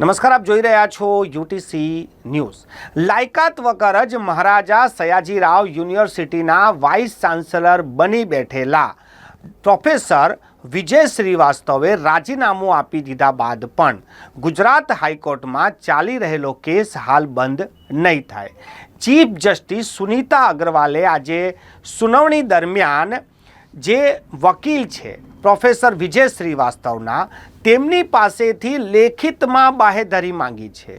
નમસ્કાર, આપ જોઈ રહ્યા છો યુટીસી ન્યૂઝ। લાયકાત વગર જ મહારાજા સયાજીરાવ યુનિવર્સિટીના વાઇસ ચાન્સેલર બની બેઠેલા પ્રોફેસર વિજય શ્રીવાસ્તવે રાજીનામું આપી દીધા બાદ પણ ગુજરાત હાઈકોર્ટમાં ચાલી રહેલો કેસ હાલ બંધ નહીં થાય। ચીફ જસ્ટિસ સુનીતા અગ્રવાલે આજે સુનાવણી દરમિયાન જે વકીલ છે પ્રોફેસર વિજય શ્રીવાસ્તવના તેમની પાસેથી લેખિતમાં બાહેધરી માંગી છે।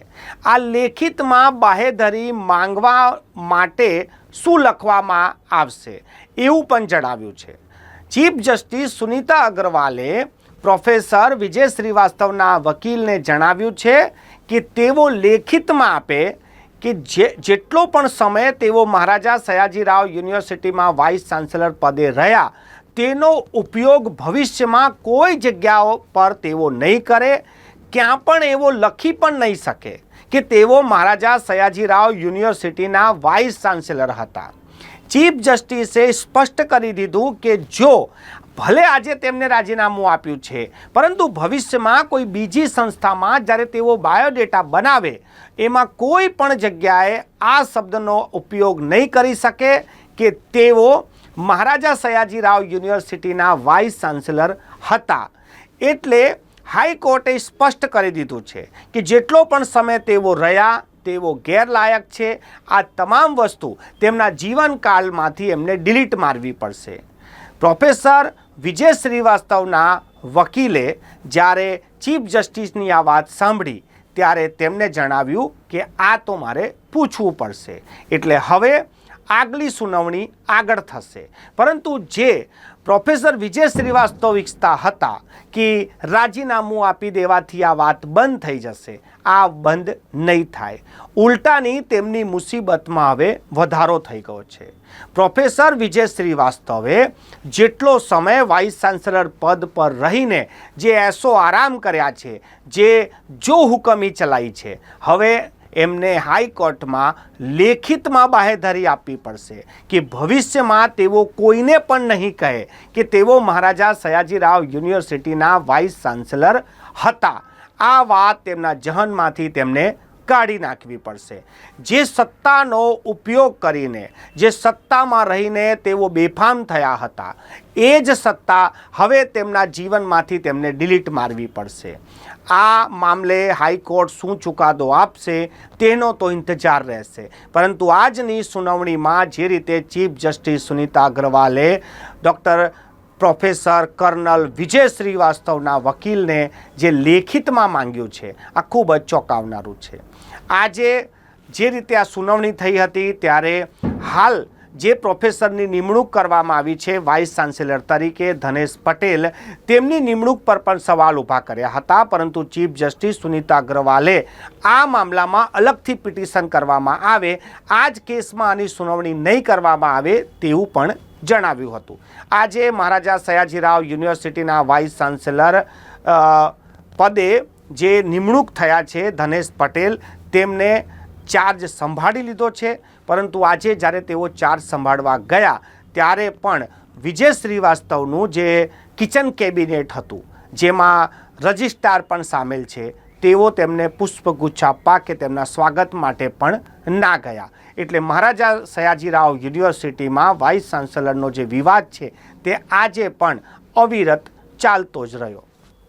આ લેખિતમાં બાહેધરી માંગવા માટે શું લખવામાં આવશે એવું પણ જણાવ્યું છે। ચીફ જસ્ટિસ સુનીતા અગ્રવાલે પ્રોફેસર વિજય શ્રીવાસ્તવના વકીલને જણાવ્યું છે કે તેઓ લેખિતમાં આપે કે જેટલો પણ સમય તેઓ મહારાજા સયાજીરાવ યુનિવર્સિટીમાં વાઇસ ચાન્સેલર પદે રહ્યા તેનો ઉપયોગ ભવિષ્યમાં કોઈ જગ્યાઓ પર તેઓ નહીં કરે, ક્યાં પણ એવો લખી પણ નહીં શકે કે તેઓ મહારાજા સયાજીરાવ યુનિવર્સિટીના વાઇસ ચાન્સેલર હતા। ચીફ જસ્ટિસે સ્પષ્ટ કરી દીધું કે જો ભલે આજે તેમને રાજીનામું આપ્યું છે પરંતુ ભવિષ્યમાં કોઈ બીજી સંસ્થામાં જ્યારે તેઓ બાયોડેટા બનાવે એમાં કોઈ પણ જગ્યાએ આ શબ્દનો ઉપયોગ નહીં કરી શકે કે તેઓ મહારાજા સયાજીરાવ યુનિવર્સિટીના વાઇસ ચાન્સેલર હતા। એટલે હાઈકોર્ટે સ્પષ્ટ કરી દીધું છે કે જેટલો પણ સમય તેઓ રહ્યા તેઓ ગેરલાયક છે। આ તમામ વસ્તુ તેમના જીવનકાળમાંથી એમને ડિલીટ મારવી પડશે। પ્રોફેસર વિજય શ્રીવાસ્તવના વકીલે જ્યારે ચીફ જસ્ટિસની આ વાત સાંભળી ત્યારે તેમને જણાવ્યું કે આ તો મારે પૂછવું પડશે। એટલે હવે આગલી સુનાવણી આગળ થશે। પરંતુ જે પ્રોફેસર વિજય શ્રીવાસ્તવ ઈચ્છતા હતા કે રાજીનામું આપી દેવાથી આ વાત બંધ થઈ જશે, આ બંધ નહીં થાય। ઉલટાની તેમની મુસીબતમાં હવે વધારો થઈ ગયો છે। પ્રોફેસર વિજય શ્રીવાસ્તવે જેટલો સમય વાઇસ ચાન્સેલર પદ પર રહીને જે એસો આરામ કર્યા છે, જે જો હુકમી ચલાવી છે, હવે એમને હાઈકોર્ટમાં લેખિતમાં બાહેધરી આપવી પડશે કે ભવિષ્યમાં તેઓ કોઈને પણ નહીં કહે કે તેઓ મહારાજા સયાજીરાવ યુનિવર્સિટીના વાઇસ ચાન્સેલર હતા। આ વાત તેમના જહનમાંથી તેમને કાઢી નાખવી પડશે। જે સત્તાનો ઉપયોગ કરીને, જે સત્તામાં રહીને તેઓ બેફામ થયા હતા, એ જ સત્તા હવે તેમના જીવનમાંથી તેમને ડિલીટ મારવી પડશે। આ મામલે હાઈકોર્ટ શું ચુકાદો આપશે તેનો તો ઇંતજાર રહેશે। પરંતુ આજની સુનાવણીમાં જે રીતે ચીફ જસ્ટિસ સુનીતા અગ્રવાલે પ્રોફેસર કર્નલ વિજય શ્રીવાસ્તવના વકીલને જે લેખિતમાં માંગ્યું છે, આ ખૂબ જ ચોંકાવનારું છે। આજે જે રીતે આ સુનાવણી થઈ હતી ત્યારે હાલ જે પ્રોફેસરની નિમણૂક કરવામાં આવી છે વાઇસ ચાન્સેલર તરીકે ધનેશ પટેલ, તેમની નિમણૂક પર પણ સવાલ ઊભા કર્યા હતા। પરંતુ ચીફ જસ્ટિસ સુનીતા અગ્રવાલે આ મામલામાં અલગથી પિટિશન કરવામાં આવે, આ જ કેસમાં આની સુનાવણી નહીં કરવામાં આવે તેવું પણ જણાવ્યું હતું। આજે મહારાજા સયાજીરાવ યુનિવર્સિટીના વાઇસ ચાન્સેલર પદે જે નિમણૂક થયા છે ધનેશ પટેલ, તેમને ચાર્જ સંભાળી લીધો છે। પરંતુ આજે જ્યારે તેઓ ચાર્જ સંભાળવા ગયા ત્યારે પણ વિજય શ્રીવાસ્તવનું જે કિચન કેબિનેટ હતું, જેમાં રજિસ્ટ્રાર પણ સામેલ છે, તેઓ તેમને પુષ્પગુચ્છ આપવા કે તેમના સ્વાગત માટે પણ ના ગયા। એટલે મહારાજા સયાજીરાવ યુનિવર્સિટીમાં વાઇસ ચાન્સેલરનો જે વિવાદ છે તે આજે પણ અવિરત ચાલતો જ રહ્યો।